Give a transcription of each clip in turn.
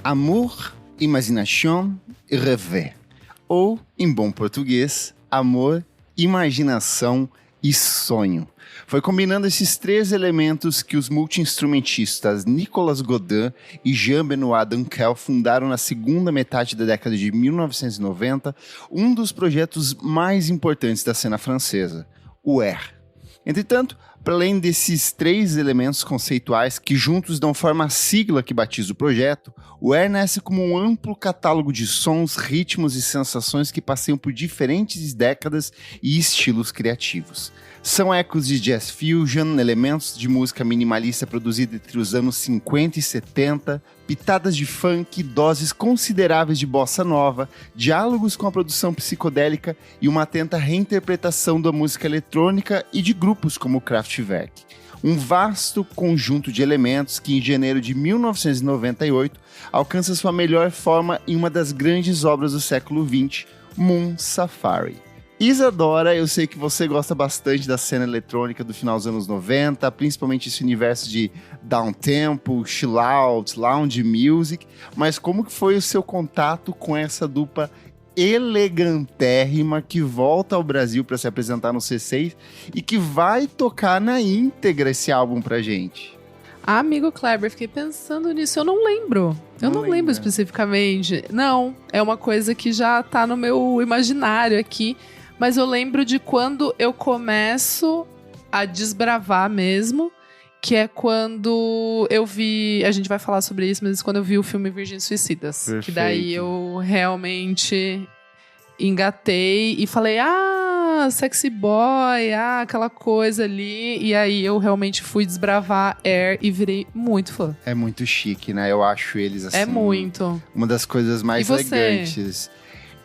Amour, imagination e rêve. Ou, em bom português, amor, imaginação e sonho. Foi combinando esses três elementos que os multi-instrumentistas Nicolas Godin e Jean-Benoît Dunkel fundaram na segunda metade da década de 1990 um dos projetos mais importantes da cena francesa, o Air. Entretanto, para além desses três elementos conceituais que juntos dão forma à sigla que batiza o projeto, o Air nasce como um amplo catálogo de sons, ritmos e sensações que passeiam por diferentes décadas e estilos criativos. São ecos de jazz fusion, elementos de música minimalista produzida entre os anos 50 e 70, pitadas de funk, doses consideráveis de bossa nova, diálogos com a produção psicodélica e uma atenta reinterpretação da música eletrônica e de grupos como o Kraftwerk. Um vasto conjunto de elementos que, em janeiro de 1998, alcança sua melhor forma em uma das grandes obras do século XX, Moon Safari. Isadora, eu sei que você gosta bastante da cena eletrônica do final dos anos 90, principalmente esse universo de downtempo, chill out, lounge music, mas como que foi o seu contato com essa dupla elegantérrima que volta ao Brasil para se apresentar no C6 e que vai tocar na íntegra esse álbum pra gente? Amigo Kleber, fiquei pensando nisso, eu não lembro. Eu não lembro especificamente. Não, é uma coisa que já tá no meu imaginário aqui. Mas eu lembro de quando eu começo a desbravar mesmo, que é quando eu vi... A gente vai falar sobre isso, mas quando eu vi o filme Virgens Suicidas. Perfeito. Que daí eu realmente engatei e falei, sexy boy, aquela coisa ali. E aí eu realmente fui desbravar Air e virei muito fã. É muito chique, né? Eu acho eles assim... É muito. Uma das coisas mais elegantes.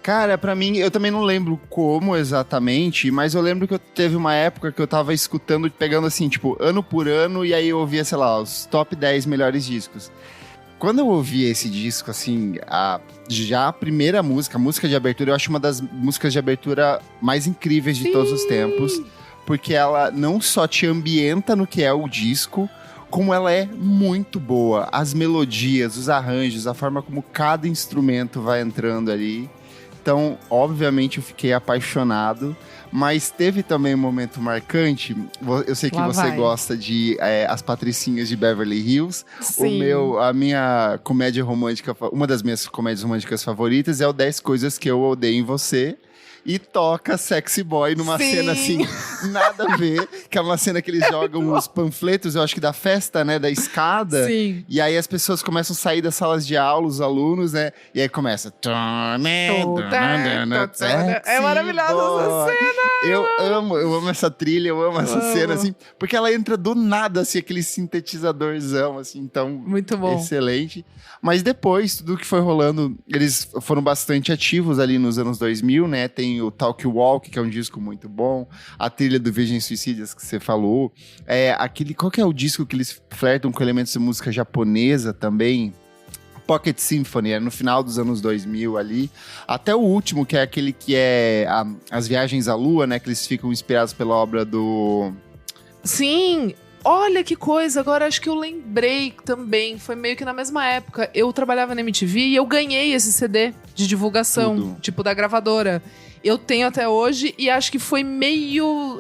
Cara, pra mim, eu também não lembro como exatamente, mas eu lembro que teve uma época que eu tava escutando, pegando assim, tipo, ano por ano, e aí eu ouvia, sei lá, os top 10 melhores discos. Quando eu ouvi esse disco, assim, já a primeira música, a música de abertura, eu acho uma das músicas de abertura mais incríveis de todos os tempos, porque ela não só te ambienta no que é o disco, como ela é muito boa. As melodias, os arranjos, a forma como cada instrumento vai entrando ali. Então, obviamente, eu fiquei apaixonado, mas teve também um momento marcante. Eu sei que você gosta de As Patricinhas de Beverly Hills. Sim. A minha comédia romântica, uma das minhas comédias românticas favoritas é o 10 Coisas que Eu Odeio em Você. E toca Sexy Boy numa cena assim, nada a ver. Que é uma cena que eles jogam os panfletos, eu acho que da festa, né? Da escada. Sim. E aí as pessoas começam a sair das salas de aula, os alunos, né? E aí começa... É maravilhosa essa cena! Eu amo essa trilha, eu amo essa cena, assim. Porque ela entra do nada, assim, aquele sintetizadorzão, assim. Então, muito bom. Excelente. Mas depois, tudo que foi rolando, eles foram bastante ativos ali nos anos 2000, né? Tem o Talk Walk, que é um disco muito bom. A trilha do Virgens Suicidas, que você falou. Qual que é o disco que eles flertam com elementos de música japonesa também? Pocket Symphony, no final dos anos 2000 ali. Até o último, que é aquele que é As Viagens à Lua, né? Que eles ficam inspirados pela obra do... Sim! Olha que coisa, agora acho que eu lembrei também, foi meio que na mesma época, eu trabalhava na MTV e eu ganhei esse CD de divulgação, tipo da gravadora. Eu tenho até hoje e acho que foi meio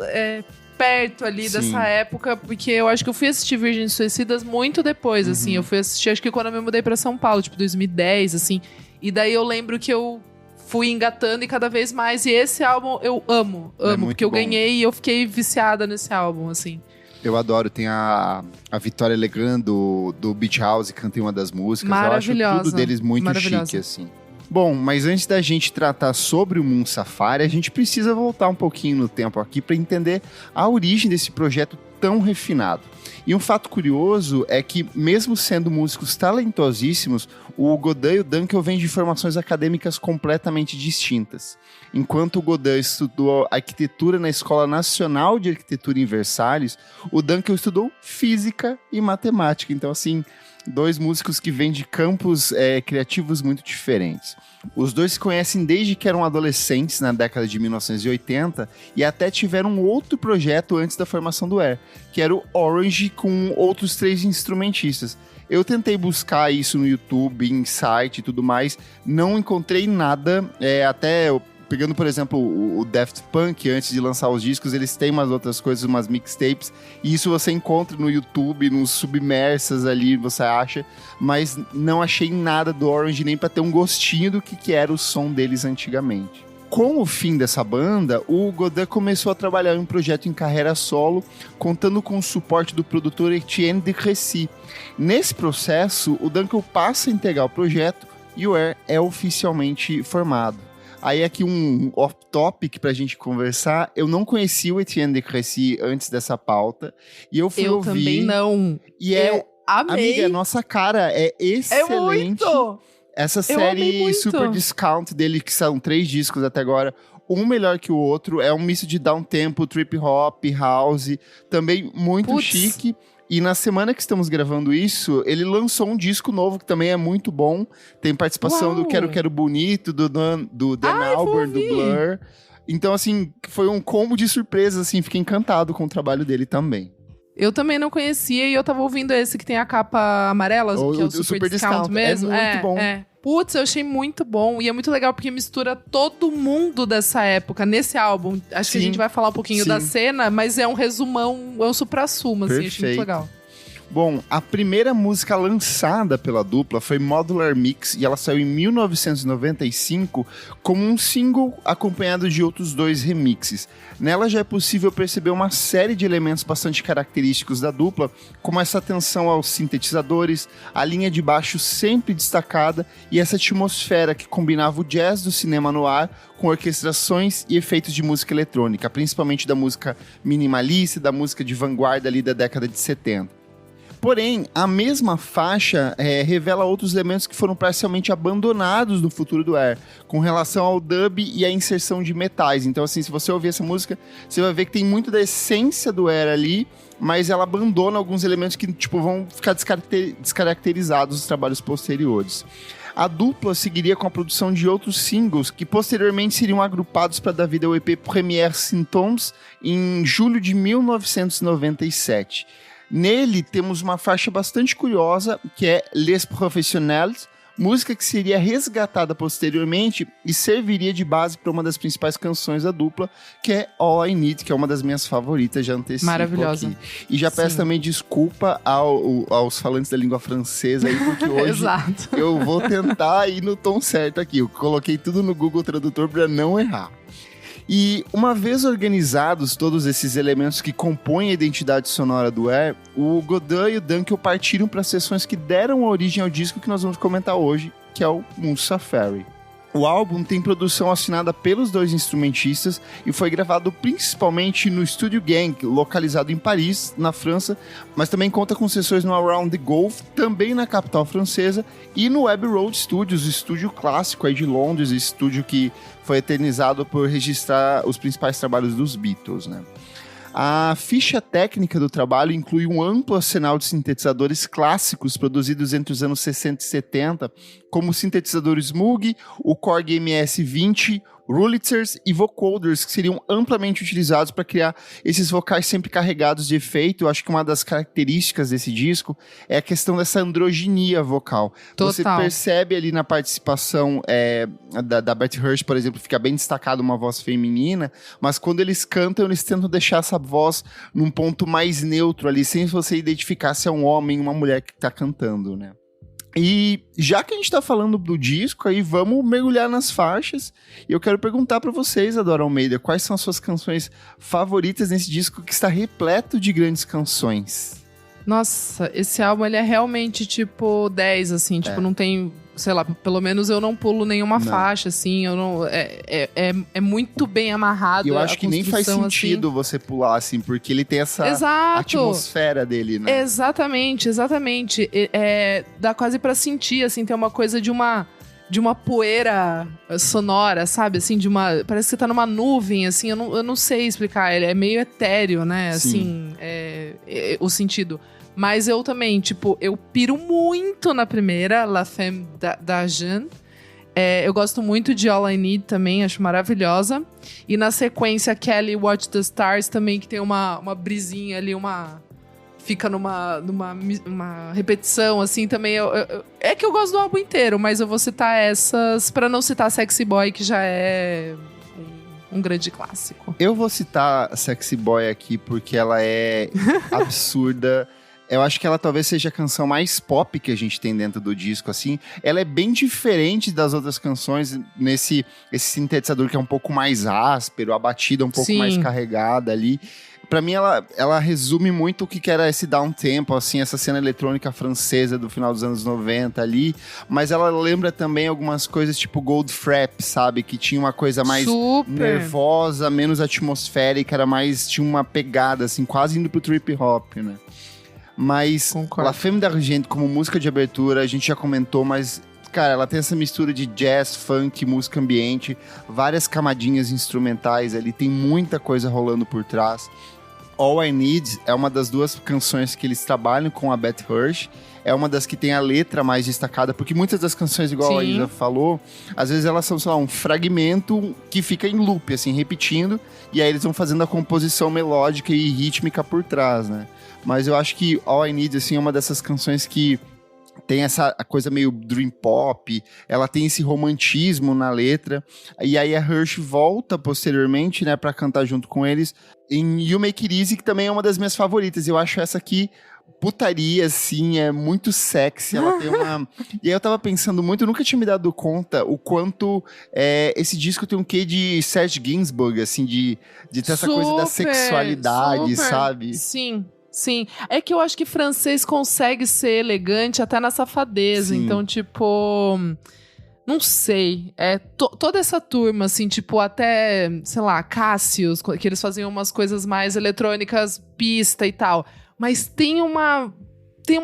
perto ali dessa época, porque eu acho que eu fui assistir Virgens Suicidas muito depois, assim, eu fui assistir acho que quando eu me mudei pra São Paulo, tipo 2010, assim, e daí eu lembro que eu fui engatando e cada vez mais, e esse álbum eu amo, porque eu ganhei e eu fiquei viciada nesse álbum, assim. Eu adoro, tem a Vitória Legrand do Beach House, que canta uma das músicas. Maravilhosa. Eu acho tudo deles muito chique, assim. Bom, mas antes da gente tratar sobre o Moon Safari, a gente precisa voltar um pouquinho no tempo aqui para entender a origem desse projeto tão refinado. E um fato curioso é que, mesmo sendo músicos talentosíssimos, o Godin e o Dunkel vêm de formações acadêmicas completamente distintas. Enquanto o Godin estudou arquitetura na Escola Nacional de Arquitetura em Versalhes, o Dunkel estudou física e matemática. Então, assim, dois músicos que vêm de campos criativos muito diferentes. Os dois se conhecem desde que eram adolescentes, na década de 1980, e até tiveram outro projeto antes da formação do Air, que era o Orange longe com outros 3 instrumentistas. Eu tentei buscar isso no YouTube, em site e tudo mais, não encontrei nada, pegando, por exemplo, o Daft Punk, antes de lançar os discos, eles têm umas outras coisas, umas mixtapes, e isso você encontra no YouTube, nos submersas ali, você acha, mas não achei nada do Orange, nem pra ter um gostinho do que era o som deles antigamente. Com o fim dessa banda, o Godin começou a trabalhar em um projeto em carreira solo, contando com o suporte do produtor Etienne de Crécy. Nesse processo, o Dunkel passa a integrar o projeto e o Air é oficialmente formado. Aí aqui um off-topic pra gente conversar. Eu não conhecia o Etienne de Crécy antes dessa pauta. E eu fui ouvir. Eu também não. E eu amei. Amiga, nossa cara, é excelente. É muito! Essa série Super Discount dele, que são 3 discos até agora, um melhor que o outro. É um misto de downtempo, trip hop, house. Também muito chique. E na semana que estamos gravando isso, ele lançou um disco novo que também é muito bom. Tem participação do Quero Bonito, do Dan Albert, do Blur. Então, assim, foi um combo de surpresas, assim. Fiquei encantado com o trabalho dele também. Eu também não conhecia e eu tava ouvindo esse que tem a capa amarela, que é o Super Discount mesmo. É muito bom. Putz, eu achei muito bom. E é muito legal porque mistura todo mundo dessa época nesse álbum. Acho que a gente vai falar um pouquinho da cena, mas é um resumão, é um supra-sumo, assim. Achei muito legal. Bom, a primeira música lançada pela dupla foi Modular Mix e ela saiu em 1995 como um single acompanhado de outros 2 remixes. Nela já é possível perceber uma série de elementos bastante característicos da dupla, como essa atenção aos sintetizadores, a linha de baixo sempre destacada e essa atmosfera que combinava o jazz do cinema no ar com orquestrações e efeitos de música eletrônica, principalmente da música minimalista e da música de vanguarda ali da década de 70. Porém, a mesma faixa revela outros elementos que foram parcialmente abandonados no futuro do Air, com relação ao dub e à inserção de metais. Então, assim, se você ouvir essa música, você vai ver que tem muito da essência do Air ali, mas ela abandona alguns elementos que, tipo, vão ficar descaracterizados nos trabalhos posteriores. A dupla seguiria com a produção de outros singles que posteriormente seriam agrupados para dar vida ao EP Première Symptômes em julho de 1997. Nele temos uma faixa bastante curiosa, que é Les Professionnels, música que seria resgatada posteriormente e serviria de base para uma das principais canções da dupla, que é All I Need, que é uma das minhas favoritas, já antecipo maravilhosa. Aqui. E já peço também desculpa aos falantes da língua francesa aí, porque hoje eu vou tentar ir no tom certo aqui. Eu coloquei tudo no Google Tradutor para não errar. E uma vez organizados todos esses elementos que compõem a identidade sonora do Air, o Godin e o Dunkel partiram para as sessões que deram origem ao disco que nós vamos comentar hoje, que é o Moon Safari. O álbum tem produção assinada pelos 2 instrumentistas e foi gravado principalmente no Studio Gang, localizado em Paris, na França, mas também conta com sessões no Around the Gulf, também na capital francesa, e no Abbey Road Studios, estúdio clássico aí de Londres, estúdio que foi eternizado por registrar os principais trabalhos dos Beatles, né? A ficha técnica do trabalho inclui um amplo arsenal de sintetizadores clássicos produzidos entre os anos 60 e 70, como sintetizadores Moog, o Korg MS-20, Wurlitzers e vocoders, que seriam amplamente utilizados para criar esses vocais sempre carregados de efeito. Eu acho que uma das características desse disco é a questão dessa androginia vocal. Total. Você percebe ali na participação da Beth Hirsch, por exemplo, fica bem destacada uma voz feminina, mas quando eles cantam, eles tentam deixar essa voz num ponto mais neutro ali, sem você identificar se é um homem ou uma mulher que está cantando, né? E já que a gente tá falando do disco, aí vamos mergulhar nas faixas. E eu quero perguntar pra vocês, Adora Almeida, quais são as suas canções favoritas nesse disco que está repleto de grandes canções? Nossa, esse álbum ele é realmente tipo 10, assim, tipo, não tem, sei lá, pelo menos eu não pulo nenhuma faixa, assim, eu não. É muito bem amarrado. E eu acho que nem faz sentido assim você pular, assim, porque ele tem essa atmosfera dele, né? Exatamente. Dá quase pra sentir, assim, tem uma coisa de uma poeira sonora, sabe? Assim, parece que você tá numa nuvem, assim, eu não sei explicar, ele é meio etéreo, né? Assim, o sentido. Mas eu também, tipo, eu piro muito na primeira, La Femme d'Argent. Eu gosto muito de All I Need também, acho maravilhosa. E na sequência, Kelly Watch the Stars também, que tem uma brisinha ali, fica uma repetição, assim, também. É que eu gosto do álbum inteiro, mas eu vou citar essas pra não citar Sexy Boy, que já é um grande clássico. Eu vou citar Sexy Boy aqui porque ela é absurda. Eu acho que ela talvez seja a canção mais pop que a gente tem dentro do disco, assim. Ela é bem diferente das outras canções esse sintetizador que é um pouco mais áspero, a batida um pouco mais carregada ali. Pra mim, ela resume muito o que era esse downtempo, assim, essa cena eletrônica francesa do final dos anos 90 ali. Mas ela lembra também algumas coisas tipo Goldfrapp, sabe? Que tinha uma coisa mais nervosa, menos atmosférica, tinha uma pegada, assim, quase indo pro trip hop, né? Mas La Femme d'Argent, como música de abertura, a gente já comentou, mas, cara, ela tem essa mistura de jazz, funk, música ambiente, várias camadinhas instrumentais ali, tem muita coisa rolando por trás. All I Need é uma das duas canções que eles trabalham com a Beth Hirsch. É uma das que tem a letra mais destacada, porque muitas das canções, igual a Isa falou, às vezes elas são, sei lá, um fragmento que fica em loop, assim, repetindo, e aí eles vão fazendo a composição melódica e rítmica por trás, né? Mas eu acho que All I Need, assim, é uma dessas canções que tem essa coisa meio dream pop, ela tem esse romantismo na letra, e aí a Hirsch volta posteriormente, né, pra cantar junto com eles em You Make It Easy, que também é uma das minhas favoritas. Eu acho essa aqui putaria, assim, é muito sexy, ela tem uma... E aí eu tava pensando muito, eu nunca tinha me dado conta o quanto esse disco tem um quê de Serge Gainsbourg, assim, de ter essa coisa da sexualidade, sabe? Sim. Sim, é que eu acho que francês consegue ser elegante até na safadeza. Sim. Então, tipo, não sei, toda essa turma, assim, tipo, até, sei lá, Cassius, que eles faziam umas coisas mais eletrônicas, pista e tal, mas tem uma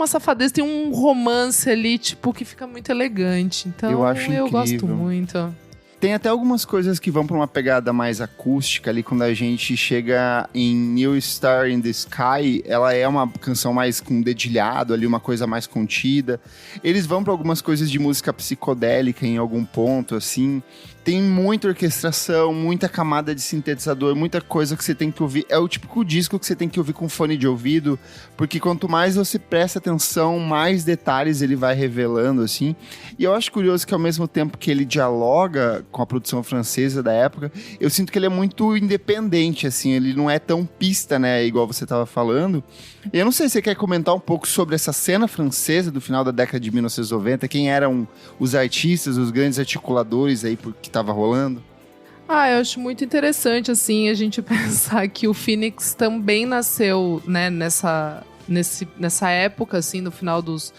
safadeza, tem um romance ali, tipo, que fica muito elegante. Então, eu gosto muito. Tem até algumas coisas que vão pra uma pegada mais acústica ali, quando a gente chega em New Star in the Sky, ela é uma canção mais com dedilhado ali, uma coisa mais contida. Eles vão pra algumas coisas de música psicodélica em algum ponto, assim. Tem muita orquestração, muita camada de sintetizador, muita coisa que você tem que ouvir. É o típico disco que você tem que ouvir com fone de ouvido, porque quanto mais você presta atenção, mais detalhes ele vai revelando, assim. E eu acho curioso que ao mesmo tempo que ele dialoga com a produção francesa da época, eu sinto que ele é muito independente, assim. Ele não é tão pista, né, igual você estava falando. E eu não sei se você quer comentar um pouco sobre essa cena francesa do final da década de 1990, quem eram os artistas, os grandes articuladores aí que estava rolando? Eu acho muito interessante, assim, a gente pensar que o Phoenix também nasceu, né, nessa época, assim, no final dos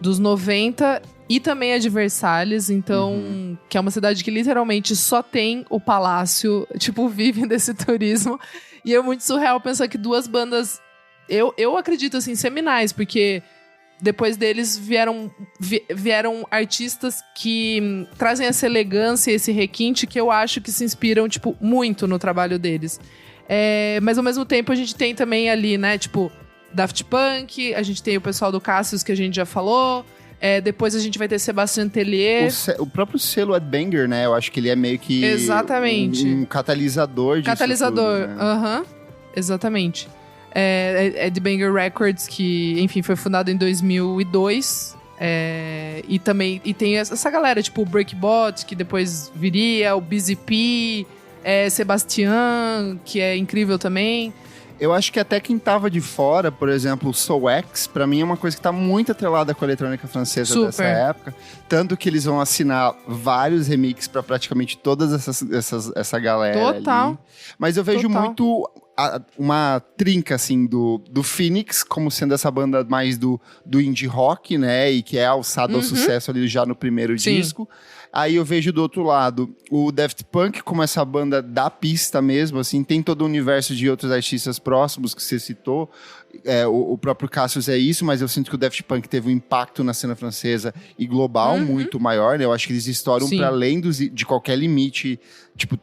90, e também é de Versalhes, então, que é uma cidade que literalmente só tem o palácio, tipo, vive desse turismo, e é muito surreal pensar que duas bandas, eu acredito, assim, seminais, porque depois deles vieram artistas que trazem essa elegância, esse requinte que eu acho que se inspiram, tipo, muito no trabalho deles. Mas ao mesmo tempo a gente tem também ali, né, tipo, Daft Punk, a gente tem o pessoal do Cassius que a gente já falou, depois a gente vai ter Sébastien Tellier. O próprio selo Ed Banger, né, eu acho que ele é meio que exatamente um catalisador disso tudo, né? Exatamente. Ed Banger Records, que, enfim, foi fundado em 2002. E tem essa galera, tipo o Breakbot, que depois viria, o Busy P, Sebastian, que é incrível também. Eu acho que até quem tava de fora, por exemplo, o Soul X, pra mim é uma coisa que tá muito atrelada com a eletrônica francesa dessa época. Tanto que eles vão assinar vários remixes pra praticamente todas essa galera. Total. Ali. Mas eu vejo muito uma trinca, assim, do Phoenix, como sendo essa banda mais do indie rock, né? E que é alçado ao sucesso ali já no primeiro disco. Aí eu vejo do outro lado o Daft Punk como essa banda da pista mesmo, assim, tem todo o universo de outros artistas próximos que você citou. O próprio Cassius é isso, mas eu sinto que o Daft Punk teve um impacto na cena francesa e global muito maior, né? Eu acho que eles estouram para além de qualquer limite. Tipo,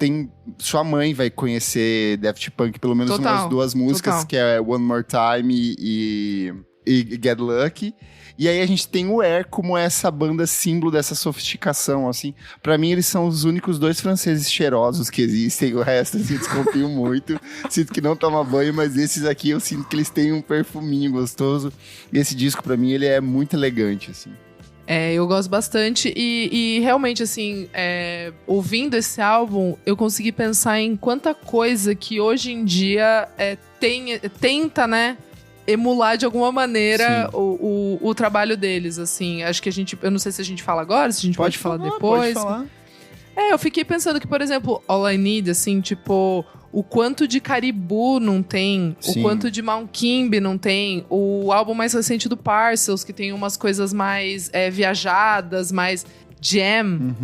sua mãe vai conhecer Daft Punk, pelo menos umas duas músicas, que é One More Time e e Get Lucky. E aí a gente tem o Air como essa banda símbolo dessa sofisticação, assim. Pra mim, eles são os únicos 2 franceses cheirosos que existem. O resto, assim, desconfio muito. Sinto que não toma banho, mas esses aqui eu sinto que eles têm um perfuminho gostoso. E esse disco, pra mim, ele é muito elegante, assim. Eu gosto bastante e realmente, assim, ouvindo esse álbum, eu consegui pensar em quanta coisa que hoje em dia tenta, né, emular de alguma maneira o trabalho deles, assim. Acho que eu não sei se a gente fala agora, se a gente pode falar depois. Pode falar. Eu fiquei pensando que, por exemplo, All I Need, assim, tipo, o quanto de Caribou não tem, Sim. o quanto de Mount Kimby não tem, o álbum mais recente do Parcels, que tem umas coisas mais viajadas, mais jam,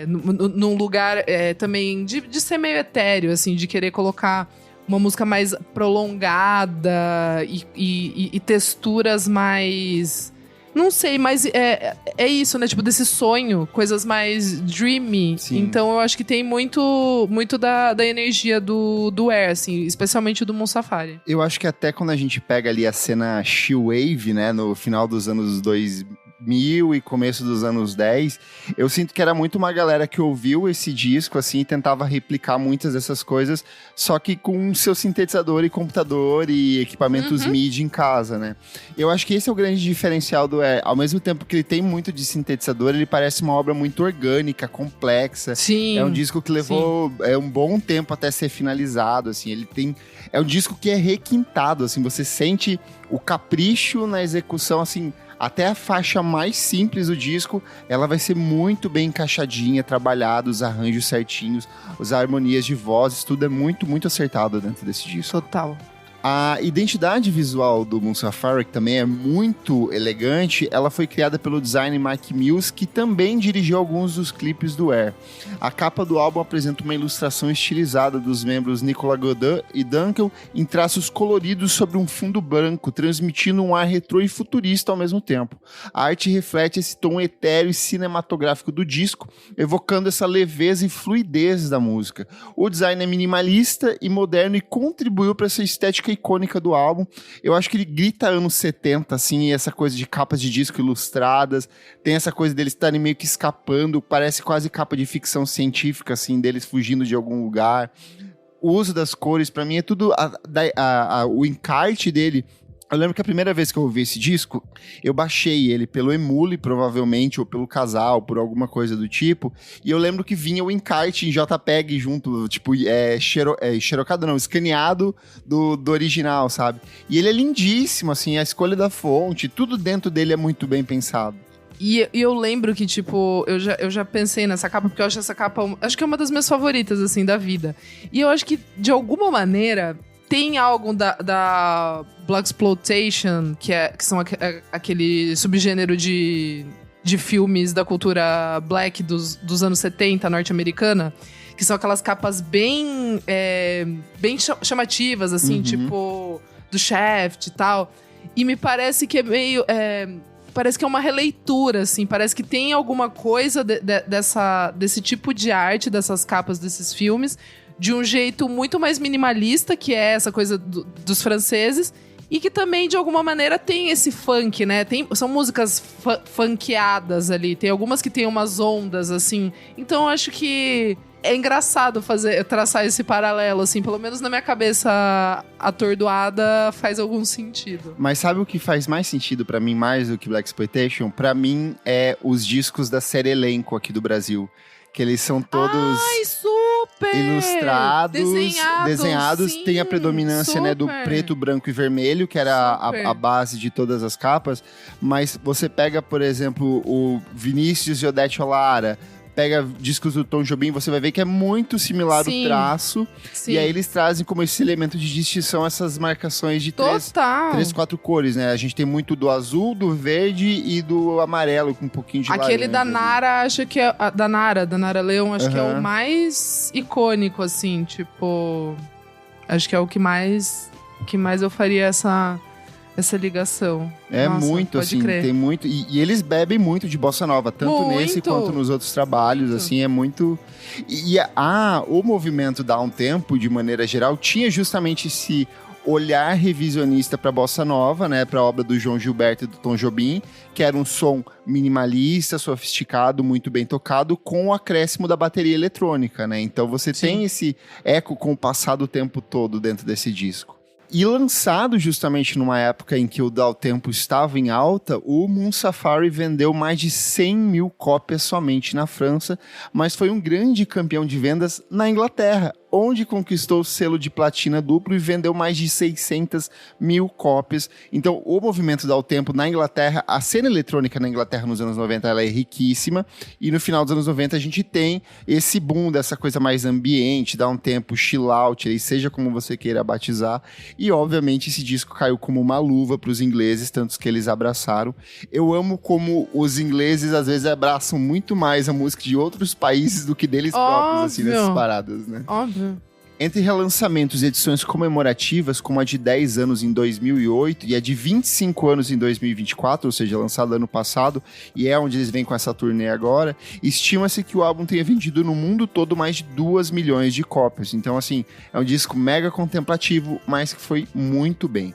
num lugar também de ser meio etéreo, assim, de querer colocar uma música mais prolongada e texturas mais... Não sei, mas é isso, né? Tipo, desse sonho, coisas mais dreamy. Sim. Então, eu acho que tem muito da energia do Air, assim, especialmente do Moon Safari. Eu acho que até quando a gente pega ali a cena She-Wave, né? No final dos anos 2000 e começo dos anos 10, eu sinto que era muito uma galera que ouviu esse disco, assim, e tentava replicar muitas dessas coisas, só que com seu sintetizador e computador e equipamentos MIDI em casa, né? Eu acho que esse é o grande diferencial do Air. Ao mesmo tempo que ele tem muito de sintetizador, ele parece uma obra muito orgânica, complexa. Sim. É um disco que levou um bom tempo até ser finalizado, assim. Ele tem... É um disco que é requintado, assim. Você sente o capricho na execução, assim... Até a faixa mais simples do disco, ela vai ser muito bem encaixadinha, trabalhada, os arranjos certinhos, as harmonias de vozes, tudo é muito, muito acertado dentro desse disco. Total. A identidade visual do Moon Safari, que também é muito elegante, ela foi criada pelo designer Mike Mills, que também dirigiu alguns dos clipes do Air. A capa do álbum apresenta uma ilustração estilizada dos membros Nicolas Godin e Duncan em traços coloridos sobre um fundo branco, transmitindo um ar retrô e futurista ao mesmo tempo. A arte reflete esse tom etéreo e cinematográfico do disco, evocando essa leveza e fluidez da música. O design é minimalista e moderno e contribuiu para essa estética icônica do álbum. Eu acho que ele grita anos 70, assim, essa coisa de capas de disco ilustradas, tem essa coisa deles estarem meio que escapando, parece quase capa de ficção científica, assim, deles fugindo de algum lugar. O uso das cores, pra mim, é tudo... o encarte dele... Eu lembro que a primeira vez que eu ouvi esse disco, eu baixei ele pelo Emule, provavelmente, ou pelo Casal, por alguma coisa do tipo, e eu lembro que vinha o encarte em JPEG junto, tipo, xerocado não, escaneado do original, sabe? E ele é lindíssimo, assim, a escolha da fonte, tudo dentro dele é muito bem pensado. E eu lembro que, tipo, eu já pensei nessa capa, porque eu acho essa capa, acho que é uma das minhas favoritas, assim, da vida. E eu acho que, de alguma maneira... Tem algo da Blaxploitation, que são aquele subgênero de filmes da cultura black dos anos 70, norte-americana, que são aquelas capas bem chamativas, assim, tipo, do Shaft e tal. E me parece que é meio... parece que é uma releitura, assim. Parece que tem alguma coisa desse tipo de arte, dessas capas desses filmes... de um jeito muito mais minimalista, que é essa coisa dos franceses, e que também, de alguma maneira, tem esse funk, né? São músicas funkeadas ali, tem algumas que tem umas ondas, assim. Então, eu acho que é engraçado traçar esse paralelo, assim. Pelo menos na minha cabeça atordoada faz algum sentido. Mas sabe o que faz mais sentido pra mim, mais do que Blaxploitation? Pra mim, é os discos da série Elenco aqui do Brasil. Que eles são todos... Ai, super! Ilustrados, desenhados. Sim, tem a predominância, né, do preto, branco e vermelho, que era a base de todas as capas. Mas você pega, por exemplo, o Vinícius e Odete Olara, pega discos do Tom Jobim, você vai ver que é muito similar o traço. Sim. E aí eles trazem como esse elemento de distinção essas marcações de três, quatro cores, né? A gente tem muito do azul, do verde e do amarelo, com um pouquinho de laranja. Aquele da Nara, acho que é... Da Nara Leão, acho que é o mais icônico, assim, tipo... Acho que é o que mais eu faria essa ligação. É. Nossa, muito, assim, crer. Tem muito... E eles bebem muito de bossa nova, tanto nesse quanto nos outros trabalhos, assim, é muito... O movimento Downtempo, de maneira geral, tinha justamente esse olhar revisionista para bossa nova, né, para a obra do João Gilberto e do Tom Jobim, que era um som minimalista, sofisticado, muito bem tocado, com o acréscimo da bateria eletrônica, né? Então você tem esse eco com o passar do tempo todo dentro desse disco. E lançado justamente numa época em que o Dá o Tempo estava em alta, o Moon Safari vendeu mais de 100 mil cópias somente na França, mas foi um grande campeão de vendas na Inglaterra, onde conquistou o selo de platina duplo e vendeu mais de 600 mil cópias. Então, o movimento Dá o Tempo na Inglaterra, a cena eletrônica na Inglaterra nos anos 90, ela é riquíssima, e no final dos anos 90 a gente tem esse boom dessa coisa mais ambiente, Dá um Tempo, chill out, aí, seja como você queira batizar, e obviamente esse disco caiu como uma luva para os ingleses, tantos que eles abraçaram. Eu amo como os ingleses às vezes abraçam muito mais a música de outros países do que deles próprios, assim, nessas paradas, né? Óbvio. Entre relançamentos e edições comemorativas, como a de 10 anos em 2008 e a de 25 anos em 2024, ou seja, lançada ano passado, e é onde eles vêm com essa turnê agora, estima-se que o álbum tenha vendido no mundo todo mais de 2 milhões de cópias. Então, assim, é um disco mega contemplativo, mas que foi muito bem.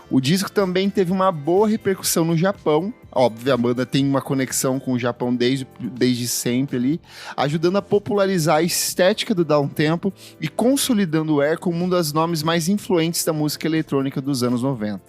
O disco também teve uma boa repercussão no Japão. Óbvio, a banda tem uma conexão com o Japão desde sempre ali, ajudando a popularizar a estética do Dá um Tempo e consolidando o Air como um dos nomes mais influentes da música eletrônica dos anos 90.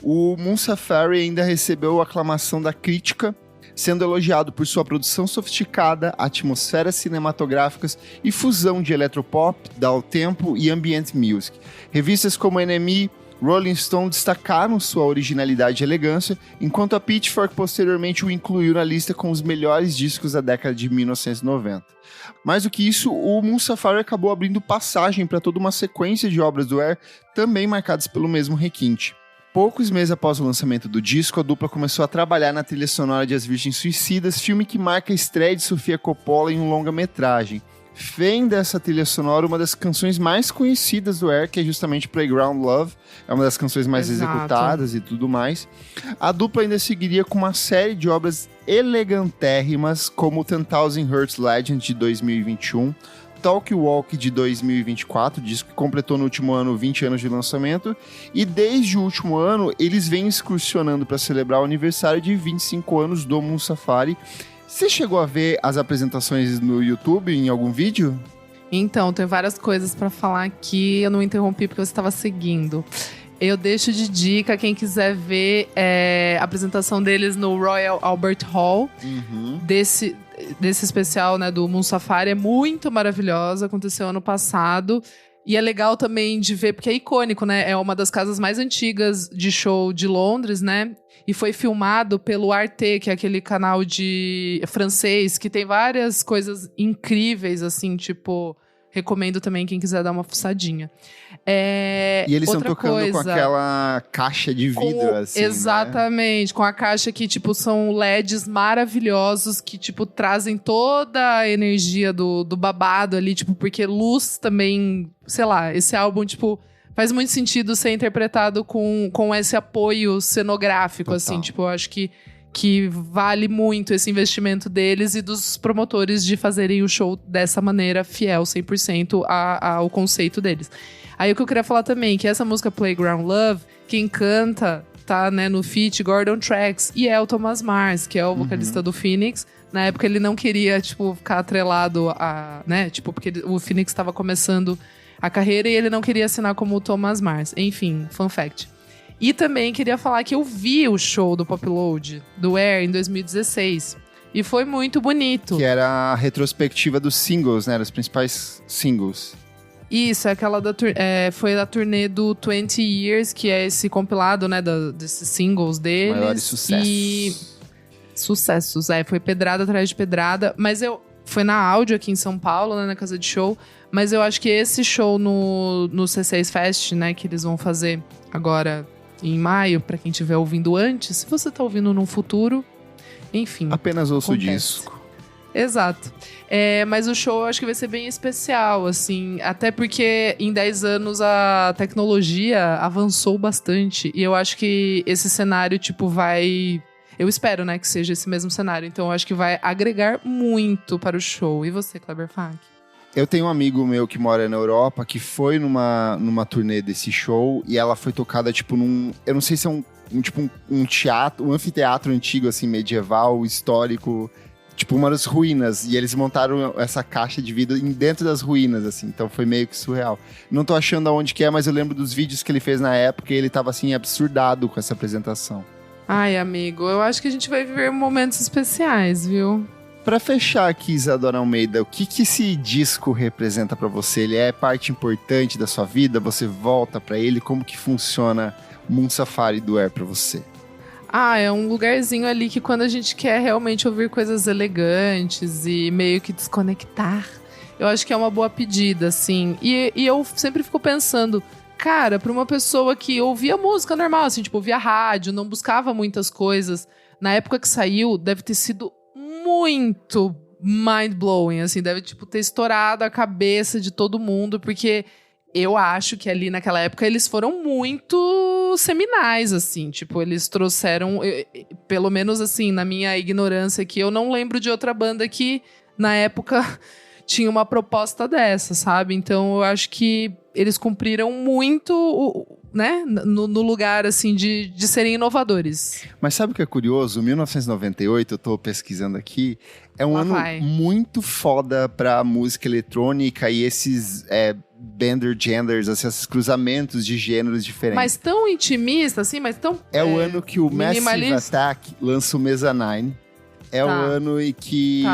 O Moon Safari ainda recebeu a aclamação da crítica, sendo elogiado por sua produção sofisticada, atmosferas cinematográficas e fusão de eletropop, Dá o Tempo e ambient music. Revistas como NME, Rolling Stone destacaram sua originalidade e elegância, enquanto a Pitchfork posteriormente o incluiu na lista com os melhores discos da década de 1990. Mais do que isso, o Moon Safari acabou abrindo passagem para toda uma sequência de obras do Air, também marcadas pelo mesmo requinte. Poucos meses após o lançamento do disco, a dupla começou a trabalhar na trilha sonora de As Virgens Suicidas, filme que marca a estreia de Sofia Coppola em um longa-metragem. Vem dessa trilha sonora uma das canções mais conhecidas do Air, que é justamente Playground Love, é uma das canções mais executadas e tudo mais. A dupla ainda seguiria com uma série de obras elegantérrimas, como 10,000 Hertz Legend de 2021, Talk Walk de 2024, disco que completou no último ano 20 anos de lançamento, e desde o último ano eles vêm excursionando para celebrar o aniversário de 25 anos do Moon Safari. Você chegou a ver as apresentações no YouTube, em algum vídeo? Então, tem várias coisas pra falar aqui. Eu não interrompi porque você estava seguindo. Eu deixo de dica, quem quiser ver a apresentação deles no Royal Albert Hall. Desse especial, né, do Moon Safari. É muito maravilhosa, aconteceu ano passado. E é legal também de ver, porque é icônico, né? É uma das casas mais antigas de show de Londres, né? E foi filmado pelo Arte, que é aquele canal de francês, que tem várias coisas incríveis, assim, tipo... Recomendo também quem quiser dar uma fuçadinha. E eles estão tocando com aquela caixa de vidro, assim, exatamente, né? Com a caixa que, tipo, são LEDs maravilhosos que, tipo, trazem toda a energia do babado ali, tipo, porque luz também, sei lá, esse álbum, tipo... Faz muito sentido ser interpretado com esse apoio cenográfico, assim, tipo, eu acho que vale muito esse investimento deles e dos promotores de fazerem o show dessa maneira fiel, 100% ao conceito deles. Aí o que eu queria falar também, que essa música Playground Love, quem canta, tá, né, no feat Gordon Tracks, e é o Thomas Mars, que é o vocalista do Phoenix. Na época ele não queria, tipo, ficar atrelado a, né, tipo, porque o Phoenix estava começando a carreira e ele não queria assinar como o Thomas Mars. Enfim, fun fact. E também queria falar que eu vi o show do Pop Load, do Air, em 2016. E foi muito bonito. Que era a retrospectiva dos singles, né? Dos principais singles. Isso, é aquela foi da turnê do 20 Years, que é esse compilado, né? Desses singles deles. Maiores sucessos. E... Sucessos, foi pedrada atrás de pedrada. Mas foi na áudio aqui em São Paulo, né? Na casa de show. Mas eu acho que esse show no C6 Fest, né? Que eles vão fazer agora... em maio, pra quem estiver ouvindo antes. Se você tá ouvindo num futuro, enfim. Apenas ouça o disco. Exato. Mas o show eu acho que vai ser bem especial, assim. Até porque em 10 anos a tecnologia avançou bastante. E eu acho que esse cenário, tipo, vai... Eu espero, né, que seja esse mesmo cenário. Então eu acho que vai agregar muito para o show. E você, Kleber Fak? Eu tenho um amigo meu que mora na Europa que foi numa turnê desse show e ela foi tocada, tipo, num... Eu não sei se é um teatro, um anfiteatro antigo, assim, medieval, histórico, tipo, uma das ruínas. E eles montaram essa caixa de vidro dentro das ruínas, assim. Então foi meio que surreal. Não tô achando aonde que é, mas eu lembro dos vídeos que ele fez na época e ele tava, assim, absurdado com essa apresentação. Ai, amigo, eu acho que a gente vai viver momentos especiais, viu? Pra fechar aqui, Isadora Almeida, o que esse disco representa pra você? Ele é parte importante da sua vida? Você volta pra ele? Como que funciona o Moon Safari do Air pra você? Ah, é um lugarzinho ali que quando a gente quer realmente ouvir coisas elegantes e meio que desconectar, eu acho que é uma boa pedida, assim. E eu sempre fico pensando, cara, pra uma pessoa que ouvia música normal, assim, tipo, ouvia rádio, não buscava muitas coisas, na época que saiu, deve ter sido muito mind-blowing, assim, deve, tipo, ter estourado a cabeça de todo mundo, porque eu acho que ali naquela época eles foram muito seminais, assim, tipo, eles trouxeram, pelo menos assim, na minha ignorância aqui, eu não lembro de outra banda que, na época, tinha uma proposta dessa, sabe? Então, eu acho que eles cumpriram muito, né, no lugar, assim, de serem inovadores. Mas sabe o que é curioso? 1998, eu tô pesquisando aqui, é um ano muito foda pra música eletrônica e esses bender genders, assim, esses cruzamentos de gêneros diferentes. Mas tão intimista, assim, mas tão... É o ano que o Massive Attack lança o Mezzanine. É o ano em que...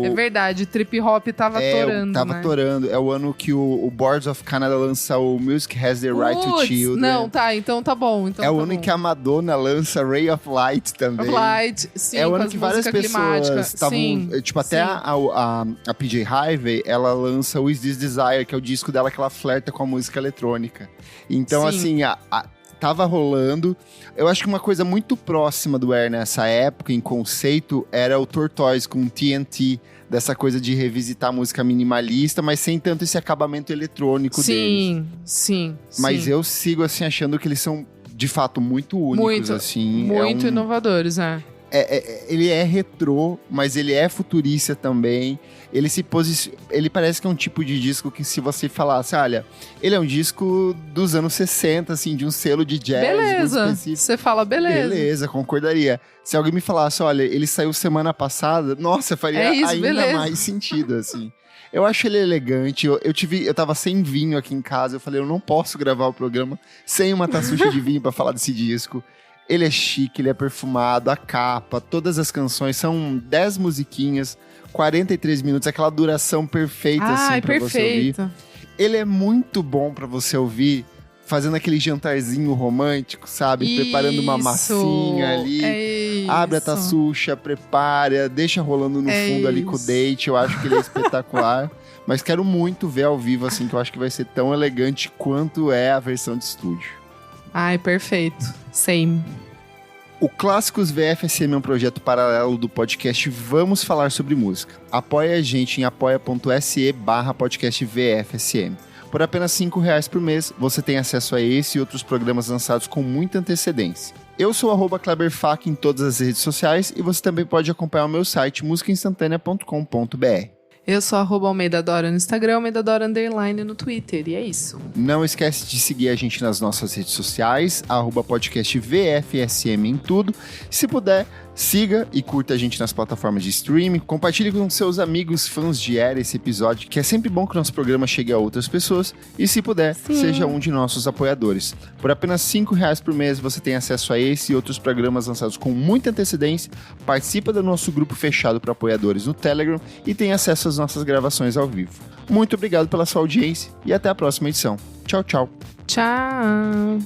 É verdade, trip hop tava torando, tava torando. É o ano que o Boards of Canada lança o Music Has the Right to Children. Não, então tá bom. Então é o ano em que a Madonna lança Ray of Light também. Light, sim, é o ano que várias pessoas estavam... Tipo, até a PJ Harvey, ela lança o Is This Desire, que é o disco dela que ela flerta com a música eletrônica. Então, assim, tava rolando. Eu acho que uma coisa muito próxima do Air nessa época, em conceito, era o Tortoise com TNT, dessa coisa de revisitar a música minimalista, mas sem tanto esse acabamento eletrônico deles. Sim. Mas eu sigo, assim, achando que eles são, de fato, muito únicos, assim. Muito inovadores, ele é retrô, mas ele é futurista também. Ele parece que é um tipo de disco que, se você falasse, olha, ele é um disco dos anos 60, assim, de um selo de jazz. Beleza, você fala beleza. Beleza, concordaria. Se alguém me falasse, olha, ele saiu semana passada, nossa, faria ainda mais sentido, assim. Eu acho ele elegante. Eu tava sem vinho aqui em casa, eu falei, eu não posso gravar o programa sem uma taçucha de vinho pra falar desse disco. Ele é chique, ele é perfumado, a capa, todas as canções, são 10 musiquinhas, 43 minutos, aquela duração perfeita, assim, pra você ouvir. Ele é muito bom pra você ouvir fazendo aquele jantarzinho romântico, sabe? Preparando uma massinha ali, abre a taçucha, prepara, deixa rolando no fundo ali com o date, eu acho que ele é espetacular. Mas quero muito ver ao vivo, assim, que eu acho que vai ser tão elegante quanto é a versão de estúdio. Ai, perfeito. Same. O Clássicos VFSM é um projeto paralelo do podcast Vamos Falar Sobre Música. Apoie a gente em apoia.se/podcast VFSM. Por apenas R$5 por mês, você tem acesso a esse e outros programas lançados com muita antecedência. Eu sou @KleberFac em todas as redes sociais e você também pode acompanhar o meu site musicainstantanea.com.br. Eu sou @AlmeidaDora no Instagram, AlmeidaDora _ no Twitter, e é isso. Não esquece de seguir a gente nas nossas redes sociais, @podcast VFSM em tudo. Se puder, siga e curta a gente nas plataformas de streaming. Compartilhe com seus amigos fãs de Air esse episódio, que é sempre bom que o nosso programa chegue a outras pessoas. E se puder, seja um de nossos apoiadores. Por apenas R$5 por mês, você tem acesso a esse e outros programas lançados com muita antecedência, participa do nosso grupo fechado para apoiadores no Telegram e tem acesso às nossas gravações ao vivo. Muito obrigado pela sua audiência e até a próxima edição. Tchau, tchau. Tchau.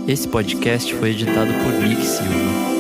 Esse podcast foi editado por Nick Silva.